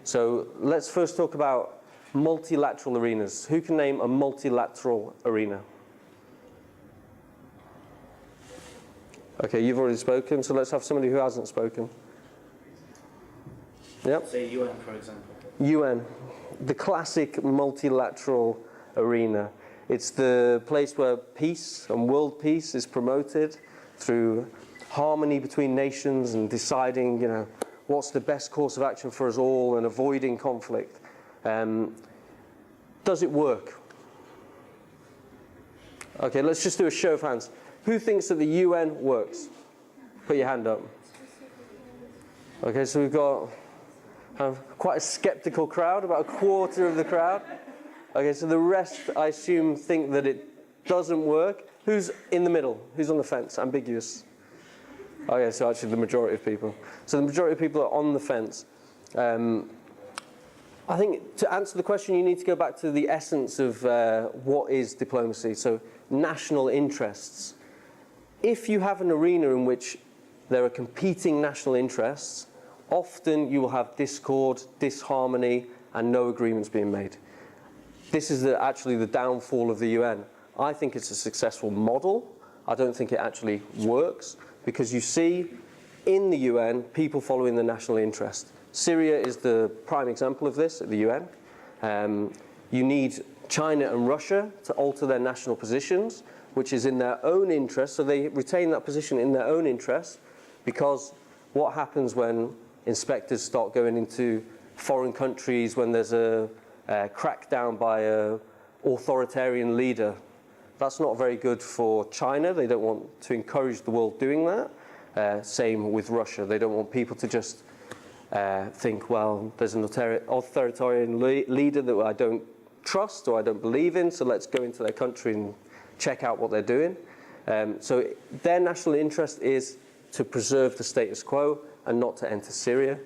So let's first talk about multilateral arenas. Who can name a multilateral arena? Okay, you've already spoken, so let's have somebody who hasn't spoken. Yep. Say UN, for example. UN, the classic multilateral arena. It's the place where peace and world peace is promoted through harmony between nations and deciding, what's the best course of action for us all and avoiding conflict. Does it work? Okay, let's just do a show of hands. Who thinks that the UN works? Put your hand up. Okay, so we've got quite a skeptical crowd, about a quarter of the crowd. Okay, so the rest, I assume, think that it doesn't work. Who's in the middle? Who's on the fence? Ambiguous. Okay, so actually the majority of people. So the majority of people are on the fence. I think to answer the question, you need to go back to the essence of what is diplomacy. So national interests. If you have an arena in which there are competing national interests, often you will have discord, disharmony, and no agreements being made. This is actually the downfall of the UN. I think it's a successful model. I don't think it actually works, because you see in the UN people following the national interest. Syria is the prime example of this at the UN. You need China and Russia to alter their national positions, which is in their own interest, so they retain that position in their own interest, because what happens when inspectors start going into foreign countries when there's a crackdown by an authoritarian leader? That's not very good for China. They don't want to encourage the world doing that. Same with Russia. They don't want people to just think, well, there's an authoritarian leader that I don't trust or I don't believe in, so let's go into their country and check out what they're doing. So their national interest is to preserve the status quo and not to enter Syria.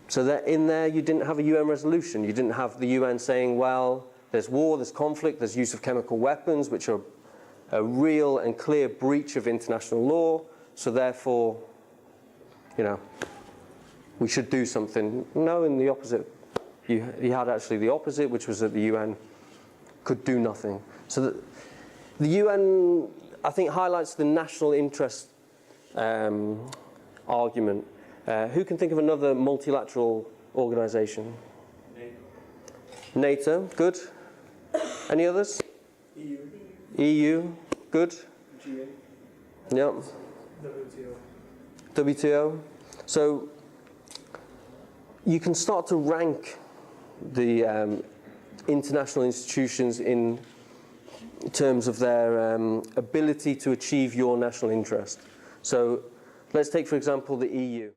So that in there, you didn't have a UN resolution. You didn't have the UN saying, well, there's war, there's conflict, there's use of chemical weapons, which are a real and clear breach of international law. So therefore, we should do something. No, in the opposite. You had actually the opposite, which was that the UN could do nothing. So the UN, I think, highlights the national interest argument. Who can think of another multilateral organization? NATO, good. Any others? EU. EU, good. GA. Yep. WTO. WTO. So you can start to rank the international institutions in terms of their ability to achieve your national interest. So let's take, for example, the EU.